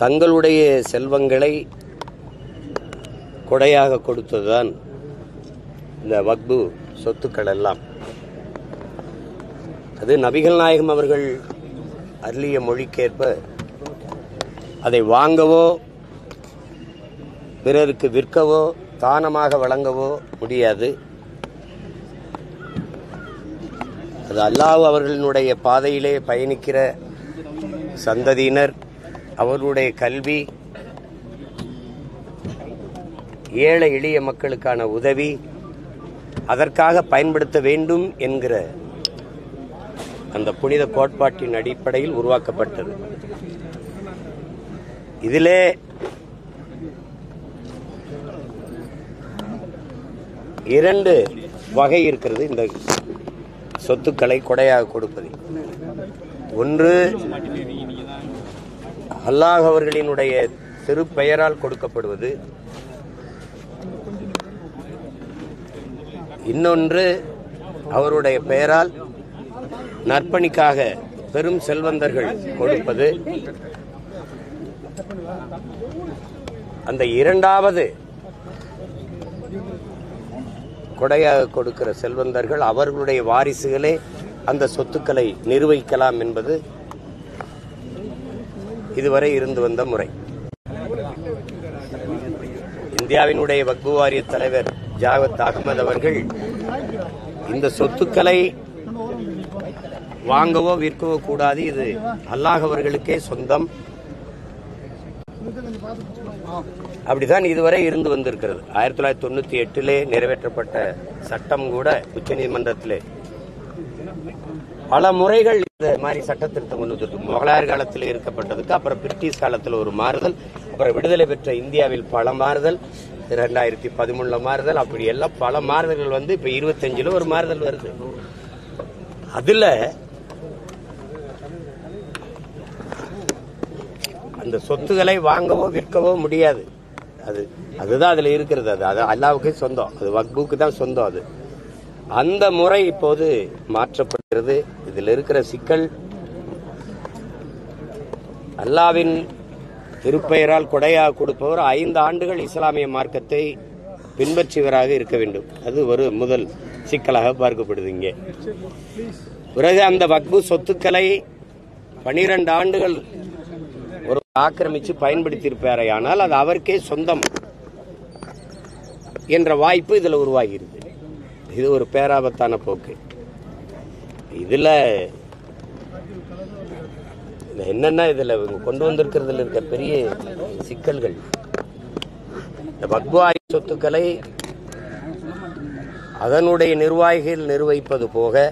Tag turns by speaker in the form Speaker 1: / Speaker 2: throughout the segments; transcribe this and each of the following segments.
Speaker 1: தங்களுடைய செல்வங்களை கொடையாக கொடுத்ததுதான் இந்த வக்பு சொத்துக்கள் எல்லாம். அது நபிகள் நாயகம் அவர்கள் அருளிய மொழிக்கேற்ப அதை வாங்கவோ பிறருக்கு விற்கவோ தானமாக வழங்கவோ முடியாது. அது அல்லாஹ் அவர்களினுடைய பாதையிலே பயணிக்கிற சந்ததியினர், அவர்களுடைய கல்வி, ஏழை எளிய மக்களுக்கான உதவி, அதற்காக பயன்படுத்த வேண்டும் என்கிற அந்த புனித கோட்பாட்டின் அடிப்படையில் உருவாக்கப்பட்டது. இதிலே இரண்டு வகை இருக்கிறது இந்த சொத்துக்களை கொடையாக கொடுப்பது. ஒன்று, அல்லாஹ் அவர்களினுடைய திருப்பெயரால் கொடுக்கப்படுவது. இன்னொன்று, அவருடைய பெயரால் நற்பணிக்காக பெரும் செல்வந்தர்கள் கொடுப்பது. அந்த இரண்டாவது கொடையாக கொடுக்கிற செல்வந்தர்கள் அவர்களுடைய வாரிசுகளே அந்த சொத்துக்களை நிர்வகிக்கலாம் என்பது இதுவரை இருந்து வந்த முறை. இந்தியாவினுடைய வக்பு வாரிய தலைவர் ஜாவத் அகமது அவர்கள் இந்த சொத்துக்களை வாங்கவோ விற்கவோ கூடாது, இது அல்லாஹ் அவர்களுக்கே சொந்தம், அப்படிதான் இதுவரை இருந்து வந்திருக்கிறது. 1998 நிறைவேற்றப்பட்ட சட்டம் கூட உச்சநீதிமன்றத்திலே பல முறைகள் இந்த மாதிரி சட்ட திருத்தம் கொண்டு வந்திருக்கு. முகலாயர் காலத்தில் இருக்கப்பட்டதுக்கு அப்புறம் பிரிட்டிஷ் காலத்தில் ஒரு மாறுதல், அப்புறம் விடுதலை பெற்ற இந்தியாவில் பல மாறுதல், 2013 மாறுதல், அப்படி எல்லாம் பல மாறுதல்கள் வந்து இப்ப 25 ஒரு மாறுதல் வருது. அதுல அந்த சொத்துக்களை வாங்கவோ விற்கவோ முடியாது. அதுதான் அதுல இருக்கிறது. அது அல்லாஹ்வுக்கே சொந்தம், அது வக்புக்கு தான் சொந்தம். அது அந்த முறை இப்போது மாற்றப்படுகிறது. இதில் இருக்கிற சிக்கல், அல்லாஹ்வின் திருப்பெயரால் கொடையாக கொடுப்பவர் 5 ஆண்டுகள் இஸ்லாமிய மார்க்கத்தை பின்பற்றியவராக இருக்க வேண்டும். அது ஒரு முதல் சிக்கலாக பார்க்கப்படுது இங்கே. பிறகு அந்த வக்பு சொத்துக்களை 12 ஆண்டுகள் ஒரு ஆக்கிரமிச்சு பயன்படுத்தியிருப்பாரே, ஆனால் அது அவருக்கே சொந்தம் என்ற வாய்ப்பு இதுல உருவாகிறது. இது ஒரு பேராபத்தான போக்கு. இதுல என்னன்னா இதுல கொண்டு வந்திருக்கிறதுல இருக்க பெரிய சிக்கல்கள், இந்த வக்பு வாரிய சொத்துக்களை அதனுடைய நிர்வாகிகள் நிர்வகிப்பது போக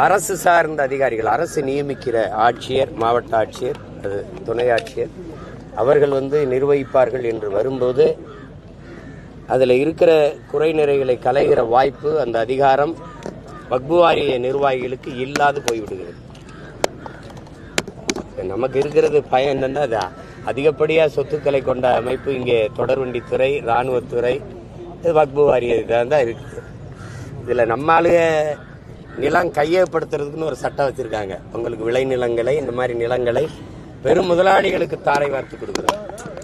Speaker 1: அரசு சார்ந்த அதிகாரிகள், அரசு நியமிக்கிற ஆட்சியர், மாவட்ட ஆட்சியர், துணை ஆட்சியர், அவர்கள் நிர்வகிப்பார்கள் என்று வரும்போது அதில் இருக்கிற குறைநிறைகளை களைகிற வாய்ப்பு, அந்த அதிகாரம் வக்பு வாரிய நிர்வாகிகளுக்கு இல்லாது போய்விடுகிறது. நமக்கு இருக்கிறது பயம் என்னன்னா, அது அதிகப்படியாக சொத்துக்களை கொண்ட அமைப்பு இங்கே தொடர்வண்டித்துறை, இராணுவத்துறை, வக்பு வாரிய தான் இருக்குது. இதில் நம்மளுக நிலம் கையகப்படுத்துறதுக்குன்னு ஒரு சட்டம் வச்சிருக்காங்க. உங்களுக்கு விளைநிலங்களை, இந்த மாதிரி நிலங்களை பெரும் முதலாளிகளுக்கு தாரை வார்த்து கொடுக்குறோம்.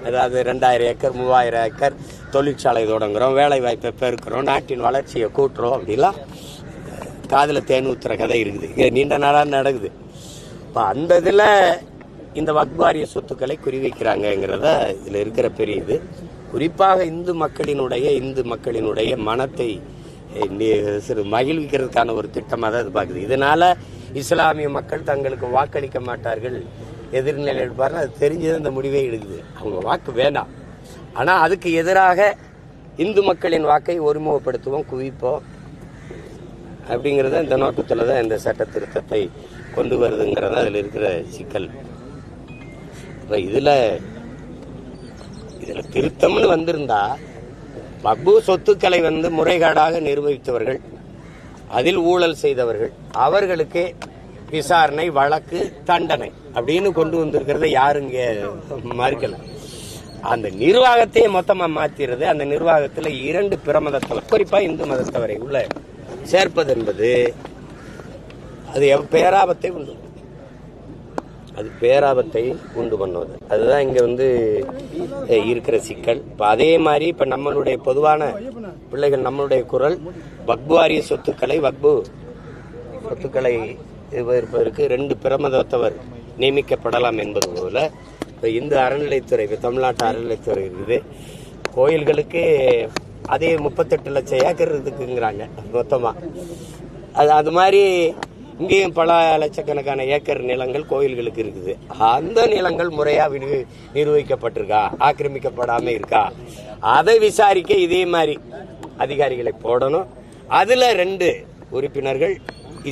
Speaker 1: அதாவது 2000 ஏக்கர் 3000 ஏக்கர் தொழிற்சாலை தொடங்குறோம், வேலை வாய்ப்பை பெருக்கிறோம், நாட்டின் வளர்ச்சியை கூட்டுறோம், அப்படிலாம் காதில் தேன் ஊத்துற கதை இருக்குது. இங்கே நீண்ட நாளாக நடக்குது. இப்போ அந்த இதில் இந்த வக்பு வாரிய சொத்துக்களை குறிவைக்கிறாங்கிறத இதில் இருக்கிற பெரிய இது. குறிப்பாக இந்து மக்களினுடைய மனத்தை சிறு மகிழ்விக்கிறதுக்கான ஒரு திட்டமாக தான் இது பார்க்குது. இதனால இஸ்லாமிய மக்கள் தங்களுக்கு வாக்களிக்க மாட்டார்கள், எதிர்நிலை எடுப்பார்கள், அது தெரிஞ்சது அந்த முடிவே எடுக்குது. அவங்க வாக்கு வேண்டாம், ஆனால் அதுக்கு எதிராக இந்து மக்களின் வாக்கை ஒருமுகப்படுத்துவோம், குவிப்போம் அப்படிங்கிறத இந்த நோக்கத்தில் தான் இந்த சட்ட திருத்தத்தை கொண்டு வருதுங்கிறத அதில் இருக்கிற சிக்கல். இப்போ இதில் திருத்தம்னு வந்திருந்தா, வக்பு சொத்துக்களை முறைகேடாக நிர்வகித்தவர்கள், அதில் ஊழல் செய்தவர்கள், அவர்களுக்கே விசாரணை, வழக்கு, தண்டனை அப்படின்னு கொண்டு வந்திருக்கிறத யாருங்க மறுக்கல. அந்த நிர்வாகத்தையே மொத்தமா மாத்திறது, அந்த நிர்வாகத்தில் 2 பிற மதத்தவர், குறிப்பா இந்து மதத்தவரை உள்ள சேர்ப்பது என்பது அது பேராபத்தை உண்டு. அது பேராபத்தை உண்டு பண்ணுவது. அதுதான் இங்க இருக்கிற சிக்கல். இப்ப அதே மாதிரி இப்ப நம்மளுடைய பொதுவான பிள்ளைகள், நம்மளுடைய குரல் வக்பு வாரிய சொத்துக்களை இருப்பதற்கு 2 பிரமதத்தவர் நியமிக்கப்படலாம் என்பது போல இப்ப இந்து அறநிலைத்துறை, தமிழ்நாட்டு அறநிலைத்துறை இருக்குது. கோயில்களுக்கு அதே 38 லட்சம் ஏக்கர் இருக்குங்கிறாங்க மொத்தமா. அது மாதிரி இங்கேயும் பல லட்சக்கணக்கான ஏக்கர் நிலங்கள் கோயில்களுக்கு இருக்குது. அந்த நிலங்கள் முறையா நிர்வகிக்கப்பட்டிருக்கா, ஆக்கிரமிக்கப்படாம இருக்கா, அதை விசாரிக்க இதே மாதிரி அதிகாரிகளை போடணும். அதுல 2 உறுப்பினர்கள்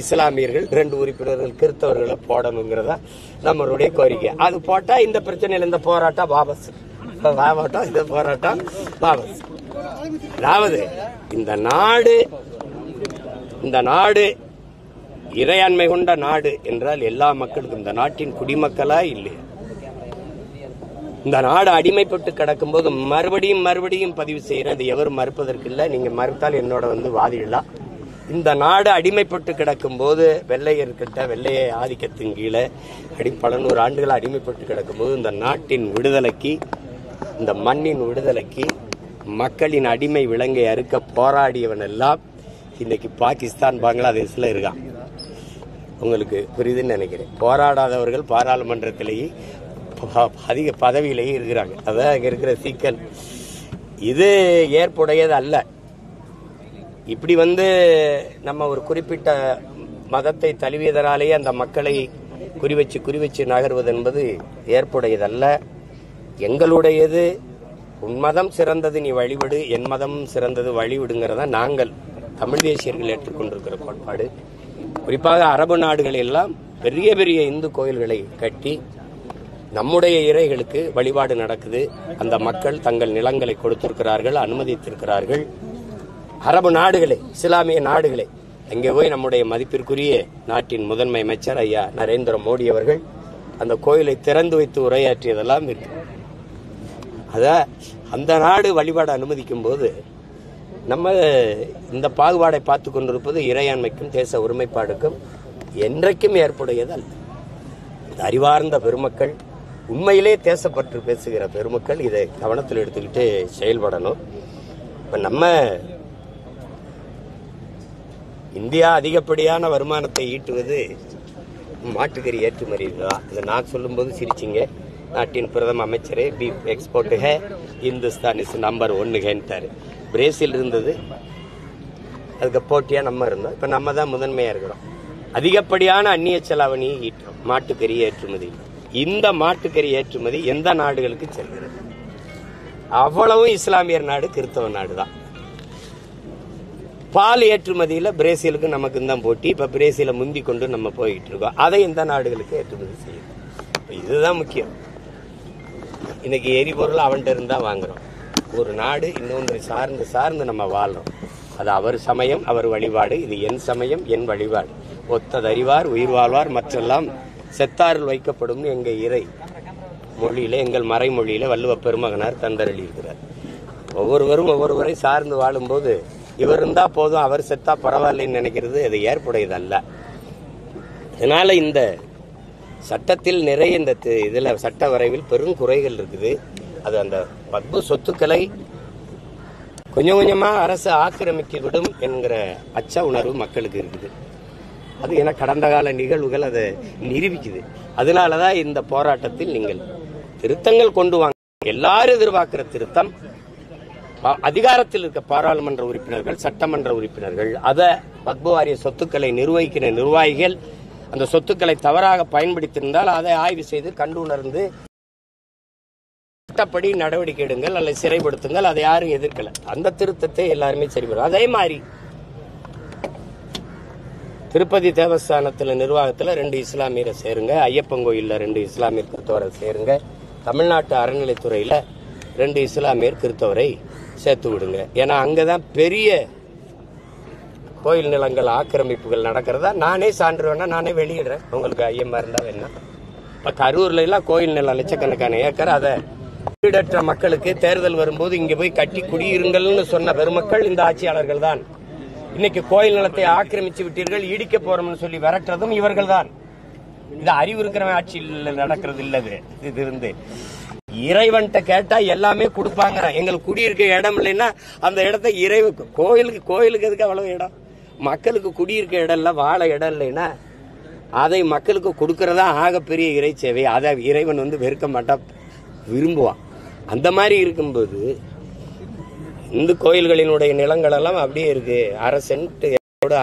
Speaker 1: இஸ்லாமியர்கள், 2 உறுப்பினர்கள் கிறிஸ்தவர்களை போடணுங்கிறதா நம்மளுடைய கோரிக்கை. அது போட்டா இந்த பிரச்சனையில் இந்த போராட்டம் வாபஸ். இந்த போராட்டம் வாபஸ். அதாவது இந்த நாடு இறையாண்மை கொண்ட நாடு என்றால் எல்லா மக்களுக்கும், இந்த நாட்டின் குடிமக்களா இல்லை. இந்த நாடு அடிமைப்பட்டு கிடக்கும் போது மறுபடியும் பதிவு செய்யறேன். அது எவரும் மறுப்பதற்கு இல்லை. நீங்க மறுத்தால் என்னோட வாதிடலாம். இந்த நாடு அடிமைப்பட்டு கிடக்கும் போது வெள்ளையர்கிட்ட, வெள்ளைய ஆதிக்கத்தின் கீழே பல 100 ஆண்டுகள் அடிமைப்பட்டு கிடக்கும் போது இந்த நாட்டின் விடுதலைக்கு, இந்த மண்ணின் விடுதலைக்கு, மக்களின் அடிமை விலங்கை அறுக்க போராடியவன் எல்லாம் இன்னைக்கு பாகிஸ்தான், பங்களாதேஷ்ல இருக்கான். உங்களுக்கு புரியுதுன்னு நினைக்கிறேன். போராடாதவர்கள் பாராளுமன்றத்திலேயே அதிக பதவியிலேயே இருக்கிறாங்க. அதான் இங்க இருக்கிற சிக்கல். இது ஏற்புடையது அல்ல. இப்படி நம்ம ஒரு குறிப்பிட்ட மதத்தை தழுவியதனாலேயே அந்த மக்களை குறிவச்சு நகர்வது என்பது ஏற்புடையதல்ல. எங்களுடையது உன் மதம் சிறந்தது, நீ வழிவிடு, என் மதம் சிறந்தது, வழிவிடுங்கிறத நாங்கள் தமிழ் தேசியர்கள் ஏற்றுக்கொண்டிருக்கிற கோட்பாடு. குறிப்பாக அரபு நாடுகள் எல்லாம் பெரிய பெரிய இந்து கோயில்களை கட்டி நம்முடைய இறைகளுக்கு வழிபாடு நடக்குது. அந்த மக்கள் தங்கள் நிலங்களை கொடுத்திருக்கிறார்கள், அனுமதித்திருக்கிறார்கள். அரபு நாடுகளை, இஸ்லாமிய நாடுகளை, அங்கே போய் நம்முடைய மதிப்பிற்குரிய நாட்டின் முதன்மை அமைச்சர் ஐயா நரேந்திர மோடி அவர்கள் அந்த கோயிலை திறந்து வைத்து உரையாற்றியதெல்லாம் இருக்கு. அந்த நாடு வழிபாடு அனுமதிக்கும் போது நம்ம இந்த பாகுபாடை பார்த்து கொண்டிருப்பது இறையாண்மைக்கும் தேச ஒருமைப்பாடுக்கும் என்றைக்கும் ஏற்புடையது அல்ல. அறிவார்ந்த பெருமக்கள், உண்மையிலே தேசப்பற்று பேசுகிற பெருமக்கள் இதை கவனத்தில் எடுத்துக்கிட்டு செயல்படணும். இப்ப நம்ம இந்தியா அதிகப்படியான வருமானத்தை ஈட்டுவது மாட்டுக்கறி ஏற்றுமதி தான். இதை நான் சொல்லும்போது சிரிச்சிங்க. நாட்டின் பிரதம அமைச்சரே beef export Hindustan is number 1 Brazil இருந்தது, அதுக்கு போட்டியா நம்ம இருந்தோம். இப்ப நம்ம தான் முதன்மையா இருக்கிறோம். அதிகப்படியான அந்நிய செலாவணியை ஈட்டுறோம் மாட்டுக்கறி ஏற்றுமதி. இந்த மாட்டுக்கறி ஏற்றுமதி எந்த நாடுகளுக்கு செல்கிறது? அவ்வளவும் இஸ்லாமியர் நாடு, கிறிஸ்தவ நாடு தான். பால் ஏற்றுமதியில பிரேசிலுக்கு நமக்கு தான் போட்டி. இப்ப பிரேசில முந்தி கொண்டு நம்ம போயிட்டு இருக்கோம். அதை எந்த நாடுகளுக்கு ஏற்றுமதி செய்யும்? இதுதான் முக்கியம். இன்னைக்கு எரிபொருள் அவன்கிட்ட இருந்தா வாங்குறோம். ஒரு நாடு இன்னொன்று சார்ந்து நம்ம வாழ்றோம். அது அவர் சமயம், அவர் வழிபாடு. இது என் சமயம், என் வழிபாடு. ஒத்ததறிவார் உயிர் வாழ்வார், மற்றெல்லாம் செத்தாரில் வைக்கப்படும் எங்க இறை மொழியில, எங்கள் மறைமொழியில வள்ளுவ பெருமகனார் தந்தரளி இருக்கிறார். ஒவ்வொருவரும் ஒவ்வொருவரை சார்ந்து வாழும்போது இவர் இருந்தா போதும், அவர் செத்தா பரவாயில்லைன்னு நினைக்கிறது அது ஏற்புடையது அல்ல. அதனால இந்த சட்டத்தில் நிறைய இதுல சட்ட வரைவில் பெரும் குறைகள் இருக்குது. அது அந்த வக்பு சொத்துக்களை கொஞ்சம் கொஞ்சமா அரசு ஆக்கிரமிக்க விடும் என்கிற அச்ச உணர்வு மக்களுக்கு இருக்குது. அது என கடந்த கால நிகழ்வுகள் அதை நிரூபிக்குது. அதனாலதான் இந்த போராட்டத்தில் நீங்கள் திருத்தங்கள் கொண்டு வாங்க. எல்லாரும் எதிர்பார்க்கிற திருத்தம், அதிகாரத்தில் இருக்க பாராளுமன்ற உறுப்பினர்கள், சட்டமன்ற உறுப்பினர்கள், அத வக்பு வாரிய சொத்துக்களை நிர்வகிக்கிற நிர்வாகிகள் அந்த சொத்துக்களை தவறாக பயன்படுத்தியிருந்தால் அதை ஆய்வு செய்து கண்டு உணர்ந்து சட்டப்படி நடவடிக்கை எடுங்கள் அல்லது சிறைப்படுத்துங்கள். அதை யாரும் எதிர்க்கல. அந்த திருத்தத்தை எல்லாருமே சரிபடும். அதே மாதிரி திருப்பதி தேவஸ்தானத்துல நிர்வாகத்துல 2 இஸ்லாமியரை சேருங்க, ஐயப்பன் கோயில்ல 2 இஸ்லாமியர் கிறிஸ்தவரை சேருங்க, தமிழ்நாட்டு அறநிலைத்துறையில 2 இஸ்லாமியர் கிறிஸ்தவரை சேர்த்து விடுங்க. ஏன்னா அங்கதான் பெரிய கோயில் நிலங்கள் ஆக்கிரமிப்புகள் நடக்கிறதா நானே சான்று வேணா நானே வெளியிடுறேன். உங்களுக்கு ஐயமா இருந்தா வேணா. இப்ப கரூர்ல எல்லாம் கோயில் நிலம் லட்சக்கணக்கான ஏக்கர், அதை வீடற்ற மக்களுக்கு தேர்தல் வரும்போது இங்க போய் கட்டி குடியிருங்கள்னு சொன்ன பெருமக்கள் இந்த ஆட்சியாளர்கள் தான். இன்னைக்கு கோயில் நிலத்தை ஆக்கிரமிச்சு விட்டீர்கள், இடிக்க போறோம்னு சொல்லி விரட்டுறதும் இவர்கள் தான். இது அறிவு இருக்கிற ஆட்சியில் நடக்கிறது இல்லது. இது இருந்து இறைவன்கிட்ட கேட்டா எல்லாமே கொடுப்பாங்க. எங்களுக்கு குடியிருக்க இடம் இல்லைன்னா அந்த இடத்த இறைவுக்கு கோயிலுக்கு எதுக்கு அவ்வளவு இடம்? மக்களுக்கு குடியிருக்க இடம் இல்லை, வாழ இடம் இல்லைன்னா அதை மக்களுக்கு கொடுக்கறதா ஆகப்பெரிய இறை சேவை. அதை இறைவன் வெறுக்க மாட்டான், விரும்புவான். அந்த மாதிரி இருக்கும்போது இந்து கோயில்களினுடைய நிலங்கள் எல்லாம் அப்படியே இருக்கு, அரை சென்ட்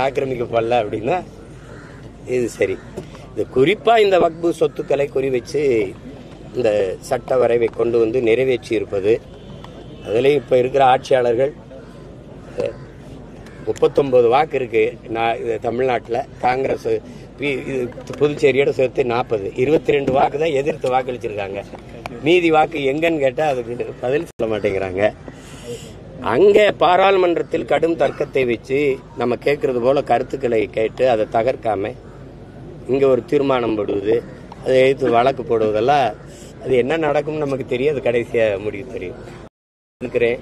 Speaker 1: ஆக்கிரமிக்கப்படல அப்படின்னா இது சரி. இது குறிப்பா இந்த வக்பு சொத்துக்களை குறி வச்சு இந்த சட்ட வரைவை கொண்டு நிறைவேற்றி இருப்பது. அதில் இப்ப இருக்கிற ஆட்சியாளர்கள் 39 வாக்கு இருக்கு தமிழ்நாட்டில். காங்கிரஸ் புதுச்சேரியோட சேர்த்து 40, 22 வாக்கு தான் எதிர்த்து வாக்களிச்சிருக்காங்க. மீதி வாக்கு எங்கன்னு கேட்டா அதுக்கு பதில் சொல்ல மாட்டேங்கிறாங்க. அங்க பாராளுமன்றத்தில் கடும் தர்க்கத்தை வச்சு நம்ம கேட்கறது போல கருத்துக்களை கேட்டு அதை தகர்க்காம இங்க ஒரு தீர்மானம் போடுவது, அதை எதிர்த்து வழக்கு போடுவதெல்லாம் அது என்ன நடக்கும் நமக்கு தெரியும். அது கடைசியா முடிவு தெரியும். இருக்கிறேன்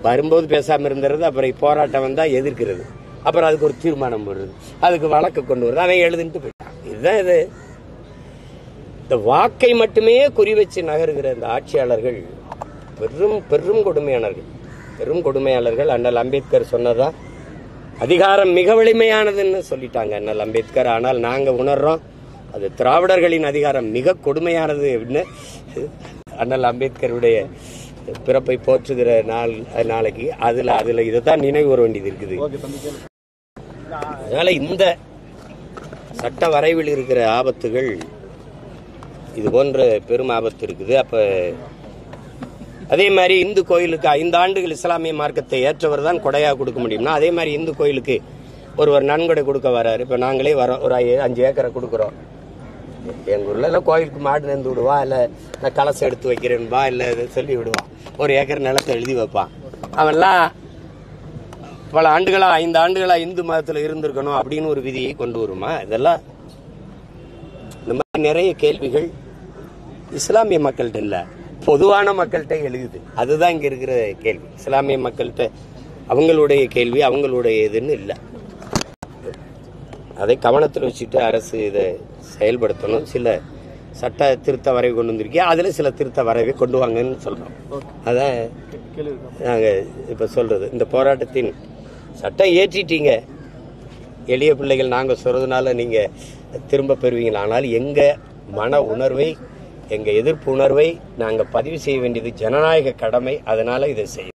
Speaker 1: வரும்போது பேசாம இருந்துறது, அப்புறம் போராட்டம் வந்தா எதிர்க்கிறது, அப்புறம் அதுக்கு ஒரு தீர்மானம் போடுறது, அதுக்கு வழக்கு கொண்டு வருது, அவன் எழுதுன்ட்டு போயிட்டான். இதுதான் இது. இந்த வாக்கை மட்டுமே குறி வச்சு நகருகிற இந்த ஆட்சியாளர்கள் பெரும் பெரும் கொடுமையாளர்கள், பெரும் கொடுமையாளர்கள். அண்ணல் அம்பேத்கர் சொன்னதான் அதிகாரம் மிக வலிமையானதுன்னு சொல்லிட்டாங்க அண்ணல் அம்பேத்கர். ஆனால் நாங்க உணர்றோம் அது திராவிடர்களின் அதிகாரம் மிக கொடுமையானது அப்படின்னு. அண்ணல் அம்பேத்கருடைய பிறப்பை போற்றுகிற நாளைக்கு அதுல இதைத்தான் நினைவு கூற வேண்டியது இருக்குது. அதனால இந்த சட்ட வரைவில் இருக்கிற ஆபத்துகள் இது போன்ற பெரும் ஆபத்து இருக்குது. அப்ப அதே மாதிரி இந்து கோயிலுக்கு 5 ஆண்டுகள் இஸ்லாமிய மார்க்கத்தை ஏற்றவர் தான் கொடையா கொடுக்க முடியும்னா, அதே மாதிரி இந்து கோயிலுக்கு ஒருவர் நன்கொடை கொடுக்க வர்றாரு. இப்ப நாங்களே வரோம், ஒரு 5 ஏக்கரை கொடுக்குறோம். எங்க ஊர்ல கோயிலுக்கு மாடு நந்து விடுவா, இல்ல நான் கலசம் எடுத்து வைக்கிறேன்பா, இல்ல சொல்லி விடுவான். 1 ஏக்கர் நிலத்தை எழுதி வைப்பான். அவன்லாம் பல ஆண்டுகளா 5 ஆண்டுகளா இந்து மதத்துல இருந்திருக்கணும் அப்படின்னு ஒரு விதியை கொண்டு வருமா? இதெல்லாம் இந்த மாதிரி நிறைய கேள்விகள் இஸ்லாமிய மக்கள்கிட்ட இல்ல, பொதுவான மக்கள்கிட்ட எழுதுது. அதுதான் இங்க இருக்கிற கேள்வி. இஸ்லாமிய மக்கள்கிட்ட அவங்களுடைய கேள்வி அவங்களுடைய இதுன்னு இல்ல. அதை கவனத்தில் வச்சுட்டு அரசு இதை செயல்படுத்தணும். சில சட்ட திருத்த வரைவு கொண்டு வந்திருக்கேன், அதுல சில திருத்த வரைவை கொண்டு வாங்கன்னு சொல்றோம். அதான் நாங்க இப்ப சொல்றது. இந்த போராட்டத்தின் சட்டம் ஏற்றிட்டீங்க, எளிய பிள்ளைகள் நாங்க சொல்றதுனால நீங்க திரும்ப பெறுவீங்களா? ஆனால் எங்க மன உணர்வை, எங்க எதிர்ப்பு உணர்வை நாங்க பதிவு செய்ய வேண்டியது ஜனநாயக கடமை. அதனால இதை செய்ய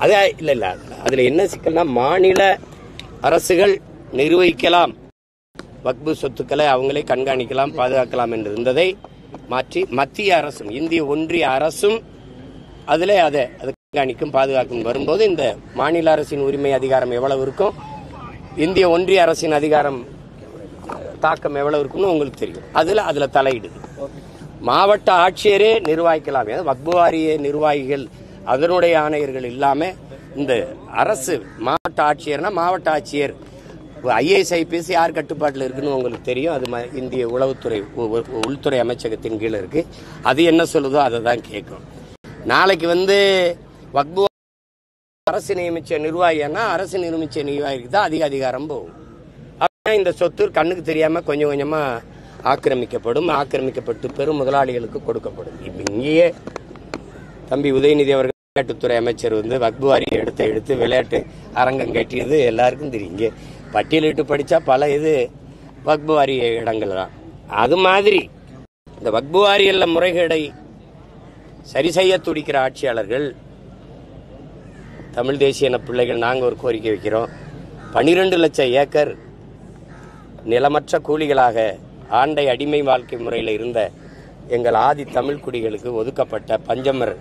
Speaker 1: அதே இல்ல. அதுல என்ன சிக்கல்னா, மாநில அரசுகள் நிர்வகிக்கலாம், வக்பு சொத்துக்களை அவங்களே கண்காணிக்கலாம், பாதுகாக்கலாம் என்று இருந்ததை மாற்றி மத்திய அரசும் இந்திய ஒன்றிய அரசும் அதிலே அதை கண்காணிக்கும் பாதுகாக்கும் வரும்போது இந்த மாநில அரசின் உரிமை அதிகாரம் எவ்வளவு இருக்கும், இந்திய ஒன்றிய அரசின் அதிகாரம் தாக்கம் எவ்வளவு இருக்குன்னு உங்களுக்கு தெரியும். அதுல தலையிடுது. மாவட்ட ஆட்சியரே நிர்வகிக்கலாம். வக்பு வாரிய நிர்வாகிகள் அதனுடைய ஆணையர்கள் இல்லாம இந்த அரசு மாவட்ட ஆட்சியர்னா மாவட்ட ஆட்சியர் ஐஏஎஸ் ஐபிஎஸ் யார் கட்டுப்பாட்டில் இருக்குன்னு உங்களுக்கு தெரியும். அது இந்திய உள்துறை அமைச்சகத்தின் கீழே இருக்கு. அது என்ன சொல்லுதோ அதை தான் கேட்கும். நாளைக்கு வக்பு அரசு நியமிச்ச நிர்வாகினா அரசு நியமிச்ச நிர்வாகிக்கு தான் அதிக அதிகாரம் போகும். இந்த சொத்து கண்ணுக்கு தெரியாம கொஞ்சம் கொஞ்சமா ஆக்கிரமிக்கப்பட்டு பெரும் முதலாளிகளுக்கு கொடுக்கப்படும். இப்ப இங்கேயே தம்பி உதயநிதி அவர்கள் விளையாட்டுத்துறை அமைச்சர் வக்பு வாரியை எடுத்து விளையாட்டு அரங்கம் கட்டியது எல்லாருக்கும் தெரியும். இங்கே பட்டியலிட்டு படிச்சா பல இது வக்பு வாரிய இடங்கள் தான். அது மாதிரி இந்த வக்பு வாரியல்ல முறைகேடை சரி செய்ய துடிக்கிற ஆட்சியாளர்கள், தமிழ் தேசிய பிள்ளைகள் நாங்க ஒரு கோரிக்கை வைக்கிறோம். 12 லட்சம் ஏக்கர் நிலமற்ற கூலிகளாக ஆண்டை அடிமை வாழ்க்கை முறையில் இருந்த எங்கள் ஆதி தமிழ் குடிகளுக்கு ஒதுக்கப்பட்ட பஞ்சமர்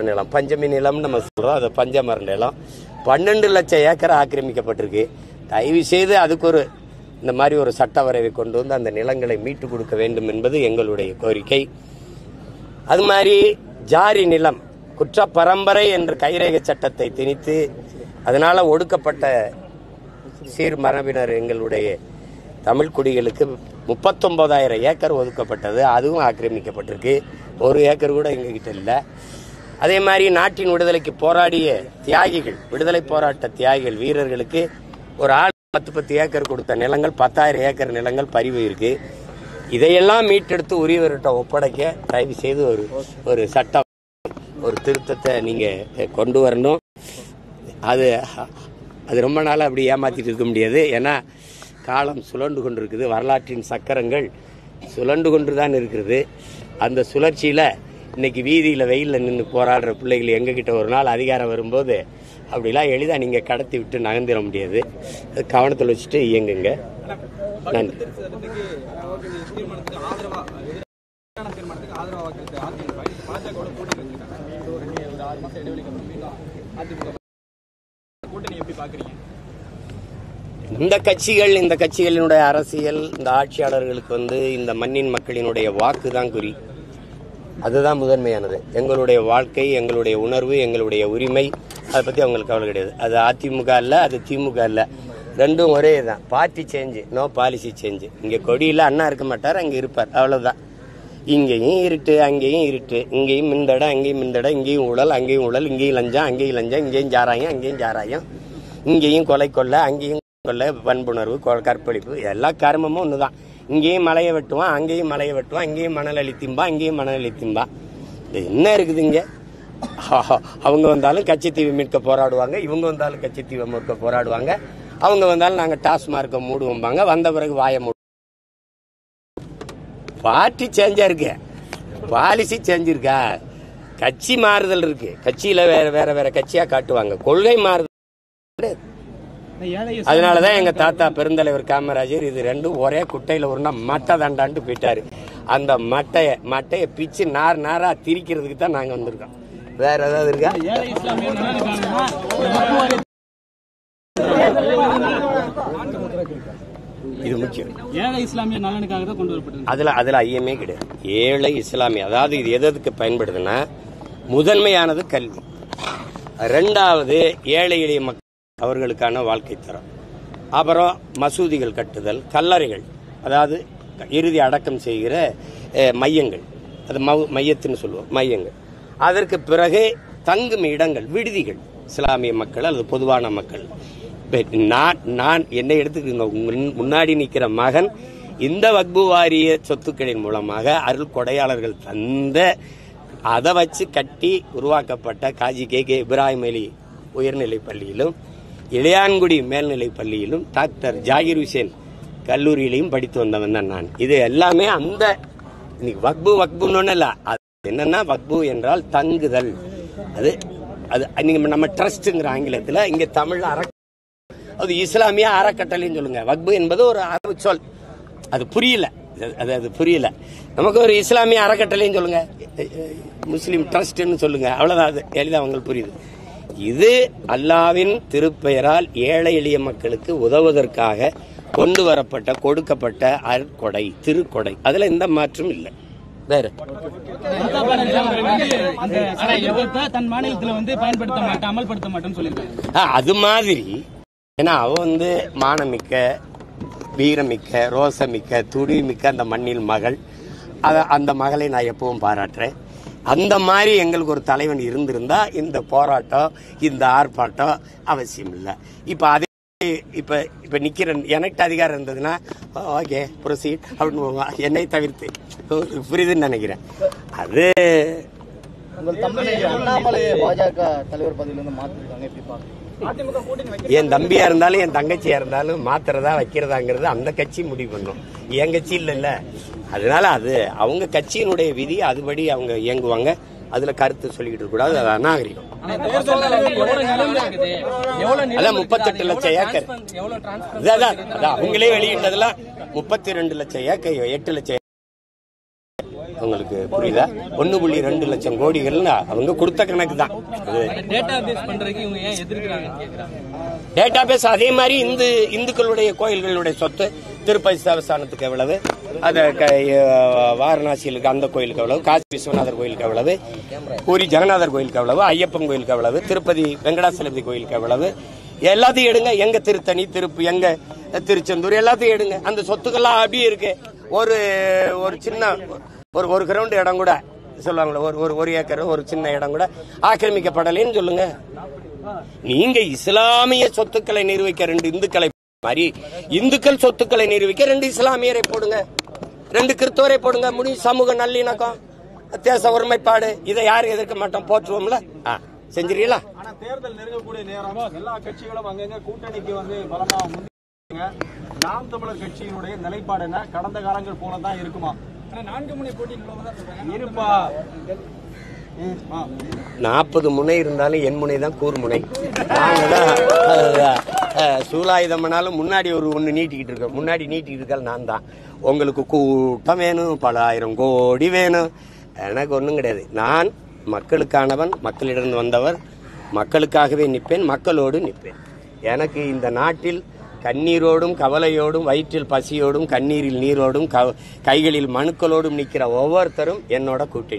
Speaker 1: நிலம், பஞ்சமி நிலம் நம்ம சொல்றோம், அது பஞ்சமர் நிலம் 12 லட்சம் ஏக்கர் ஆக்கிரமிக்கப்பட்டிருக்கு. தயவு செய்து அதுக்கு இந்த மாதிரி ஒரு சட்ட வரைவை கொண்டு அந்த நிலங்களை மீட்டு கொடுக்க வேண்டும் என்பது எங்களுடைய கோரிக்கை. அது மாதிரி ஜாரி நிலம் குற்ற பரம்பரை என்ற கைரேகை சட்டத்தை திணித்து அதனால ஒடுக்கப்பட்ட சீர்மரபினர் எங்களுடைய தமிழ் குடிகளுக்கு 39,000 ஏக்கர் ஒதுக்கப்பட்டது. அதுவும் ஆக்கிரமிக்கப்பட்டிருக்கு. 1 ஏக்கர் கூட எங்ககிட்ட இல்லை. அதே மாதிரி நாட்டின் விடுதலைக்கு போராடிய தியாகிகள், விடுதலை போராட்ட தியாகிகள் வீரர்களுக்கு ஒரு 10 ஏக்கர் கொடுத்த நிலங்கள் 10,000 ஏக்கர் நிலங்கள் பறிவு இருக்கு. இதையெல்லாம் மீட்டெடுத்து உரியவர்கிட்ட ஒப்படைக்க தயவு செய்து ஒரு சட்டம், ஒரு திருத்தத்தை நீங்க கொண்டு வரணும். அது ரொம்ப நாளாக அப்படி ஏமாத்திட்டு இருக்க முடியாது. ஏன்னா காலம் சுழண்டு கொண்டு இருக்குது, வரலாற்றின் சக்கரங்கள் சுழண்டு கொண்டு தான் இருக்கிறது. அந்த சுழற்சியில் இன்னைக்கு வீதியில் வெயிலில் நின்று போராடுற பிள்ளைகள் எங்ககிட்ட ஒரு நாள் அதிகாரம் வரும்போது அப்படிலாம் எளிதாக நீங்கள் கடத்தி விட்டு நகர்ந்திட முடியாது. கவனத்தில் வச்சுட்டு இயங்குங்க. நன்றி. இந்த கட்சிகளினுடைய அரசியல், இந்த ஆட்சியாளர்களுக்கு இந்த மண்ணின் மக்களினுடைய வாக்கு தான் குறி. அதுதான் முதன்மையானது. எங்களுடைய வாழ்க்கை, எங்களுடைய உணர்வு, எங்களுடைய உரிமை, அதை பற்றி அவங்களுக்கு கவலை கிடையாது. அது அதிமுக இல்லை, அது திமுக இல்லை, ரெண்டும் ஒரே தான். Party change, no policy change. இங்கே கொடியில் அண்ணா இருக்க மாட்டார், அங்கே இருப்பார், அவ்வளோதான். இங்கேயும் இருட்டு, அங்கேயும் இருட்டு, இங்கேயும் மிந்தடை, அங்கேயும் மிந்தடை, இங்கேயும் ஊழல், அங்கேயும் ஊழல், இங்கேயும் லஞ்சம், அங்கேயும் லஞ்சம், இங்கேயும் சாராயம், அங்கேயும் சாராயம், இங்கேயும் கொலை கொள்ளை, அங்கேயும் கொள்ளை, வன்புணர்வு, கற்பழிப்பு, எல்லா கர்மமும் ஒன்று தான். இங்கேயும் மலையை வெட்டுவான், அங்கேயும் மலையை வெட்டுவான், இங்கேயும் மணல் அள்ளி திம்பான், இங்கேயும் மணல் அள்ளி திம்பான். என்ன இருக்குது இங்கே? அவங்க வந்தாலும் கட்சித்தீவு மீட்க போராடுவாங்க, இவங்க வந்தாலும் கட்சித்தீவை மீட்க போராடுவாங்க, அவங்க வந்தாலும் நாங்கள் டாஸ்மார்க்கை மூடுவோம்பாங்க, வந்த பிறகு வாயை மூடு. பார்ட்டி சேஞ்சா இருக்கு, பாலிசி சேஞ்ச் இருக்கா, கட்சி மாறுதல் இருக்கு. கட்சியில வேற வேற கட்சியா காட்டுவாங்க, கொள்கை மாறுதல். அதனாலதான் எங்க தாத்தா பெருந்தலைவர் காமராஜர் இது ரெண்டும் ஒரே குட்டையில ஒரு மட்டை தாண்டான்ட்டு போயிட்டாரு. அந்த மட்டைய பிச்சு நாரா திரிக்கிறதுக்கு தான் நாங்க வந்திருக்கோம். வேற ஏதாவது இருக்கா? இது முக்கியம். ஏழை இஸ்லாமிய நலனுக்காக தான் கொண்டு வரப்பட்டது. அதுல ஐயமே கிடையாது. ஏழை இஸ்லாமிய, அதாவது இது எதுக்கு பயன்படுதுன்னா, முதன்மையானது கல்வி, இரண்டாவது ஏழை எளிய மக்கள் அவர்களுக்கான வாழ்க்கை தரம், அப்புறம் மசூதிகள் கட்டுதல், கல்லறைகள், அதாவது இறுதி அடக்கம் செய்கிற மையங்கள், அது மையத்துன்னு சொல்லுவோம், மையங்கள். அதற்கு பிறகு தங்கும் இடங்கள், விடுதிகள், இஸ்லாமிய மக்கள் அல்லது பொதுவான மக்கள். நான் என்னை எடுத்துக்கிங்க, முன்னாடி நிற்கிற மகன் இந்த வக்பு வாரிய சொத்துக்களின் மூலமாக அருள் கொடையாளர்கள் தந்த, அதை வச்சு கட்டி உருவாக்கப்பட்ட காஜி கே இப்ராஹிம் அலி உயர்நிலை பள்ளியிலும், இளையான்குடி மேல்நிலை பள்ளியிலும், டாக்டர் ஜாகிர் ஹுசேன் கல்லூரியிலையும் படித்து வந்தவன் தான் நான். இது எல்லாமே அந்த இன்னைக்கு வக்புன்னு இல்ல, அது என்னன்னா வக்பு என்றால் தங்குதல். அது நீங்க நம்ம ட்ரஸ்ட்ங்கிற ஆங்கிலத்தில், இங்க தமிழ்ல அது இஸ்லாமிய அறக்கட்டளைன்னு சொல்லுங்க. வக்பு என்பது ஒரு அரபு சொல், அது புரியல, அது புரியல. நமக்கு ஒரு இஸ்லாமிய அறக்கட்டளைன்னு சொல்லுங்க, முஸ்லீம் ட்ரஸ்ட்னு சொல்லுங்க, அவ்வளவுதான். அது எளிதாக அவங்களுக்கு புரியுது. இது அல்லாவின் திருப்பெயரால் ஏழை எளிய மக்களுக்கு உதவுவதற்காக கொண்டு வரப்பட்ட, கொடுக்கப்பட்ட அருட்கொடை, திருக்கொடை. அதுல எந்த மாற்றம் இல்லை. வேற அது மாதிரி, ஏன்னா அவன் மானமிக்க, வீரமிக்க, ரோசமிக்க, துணிமிக்க அந்த மண்ணில் மகள். அந்த மகளை நான் எப்பவும் பாராட்டுறேன். அந்த மாதிரி எங்களுக்கு ஒரு தலைவன் இருந்திருந்தா இந்த போராட்டம், இந்த ஆர்ப்பாட்டம் அவசியம் இல்லை. இப்ப நிக்கிற எனக்கு அதிகாரம் இருந்ததுன்னா ஓகே ப்ரொசீட் அப்படின்னு என்னை தவிர்த்து புரியுதுன்னு நினைக்கிறேன். அது பாஜக தலைவர் பதவியிலிருந்து மாத்திருக்காங்க. என் தம்பியா இருந்தாலும் என் தங்கச்சியா இருந்தாலும் மாத்துறதா வைக்கிறதாங்கிறது அந்த கட்சி முடிவு பண்ணும், என் கட்சி இல்ல. அதனால அது அவங்க கட்சியினுடைய விதி, அதுபடி அவங்க இயங்குவாங்க. அதுல கருத்து சொல்லிக்கிட்டு இருக்க கூடாது, அது அநாகரிகம். அதான் 38 லட்சம் ஏக்கர், அவங்களே வெளியிட்டதெல்லாம் 32 லட்சம் ஏக்கர், 8 லட்சம். உங்களுக்கு புரியுதா? 1.2 லட்சம் கோடிகள் அவங்க கொடுத்த கணக்கு தான். டேட்டா பேஸ் அதே மாதிரி இந்துக்களுடைய கோயில்களுடைய சொத்து, திருப்பதி தேவஸ்தானத்துக்கு எவ்வளவு, அது வாரணாசியில் இருக்க அந்த கோயிலுக்கு எவ்வளவு, காசி விஸ்வநாதர் கோயிலுக்கு எவ்வளவு, பூரி ஜெகநாதர் கோயிலுக்கு எவ்வளவு, ஐயப்பன் கோயிலுக்கு எவ்வளவு, திருப்பதி வெங்கடாசலபதி கோயிலுக்கு எவ்வளவு, எல்லாத்தையும் எடுங்க. எங்க திருத்தணி, எங்க திருச்செந்தூர், எல்லாத்தையும் எடுங்க. அந்த சொத்துக்கள்லாம் அப்படியே இருக்கு. ஒரு சின்ன ஒரு கிரவுண்ட் இடம் கூட சொல்லுவாங்களே, ஒரு ஏக்கர், ஒரு சின்ன இடம் கூட ஆக்கிரமிக்கப்படலைன்னு சொல்லுங்க. நீங்க இஸ்லாமிய சொத்துக்களை நிர்வகிக்க 2 இந்துக்களை மாதிரி இந்துக்கள் சொத்துக்களை நிரூபிக்க 2 இஸ்லாமியரை போடுங்க, 2 கிறிஸ்தவரை போடுங்க, முடியும். சமூக நல்லிணக்கம், தேச ஒருமைப்பாடு, இதை யாரும் எதிர்க்க மாட்டோம், போற்றுவோம்ல. செஞ்சிருக்கீங்களா?
Speaker 2: ஆனா தேர்தல் நெருங்கக்கூடிய நேரம் எல்லா கட்சிகளும் அங்கங்க கூட்டணிக்கு பலமா நாம் தமிழர் கட்சியினுடைய நிலைப்பாடு என்ன? கடந்த காலங்கள் போலதான் இருக்குமா? 4 முனை போட்டி இருப்பா.
Speaker 1: 40 முனை இருந்தாலும் என் முனை தான் கூர்முனை. சூலாயுதம்னாலும் முன்னாடி ஒன்று நீட்டிக்கிட்டு இருக்கோம், முன்னாடி நீட்டிக்கிட்டு இருக்கால் நான் தான். உங்களுக்கு கூட்டம் வேணும், பல ஆயிரம் கோடி வேணும், எனக்கு ஒன்றும் கிடையாது. நான் மக்களுக்கானவன், மக்களிடம் வந்தவர், மக்களுக்காகவே நிற்பேன், மக்களோடு நிற்பேன். எனக்கு இந்த நாட்டில் கண்ணீரோடும் கவலையோடும் வயிற்றில் பசியோடும் கண்ணீரில் நீரோடும் கைகளில் மனுக்களோடும் நிற்கிற ஒவ்வொருத்தரும் என்னோட கூட்டணி.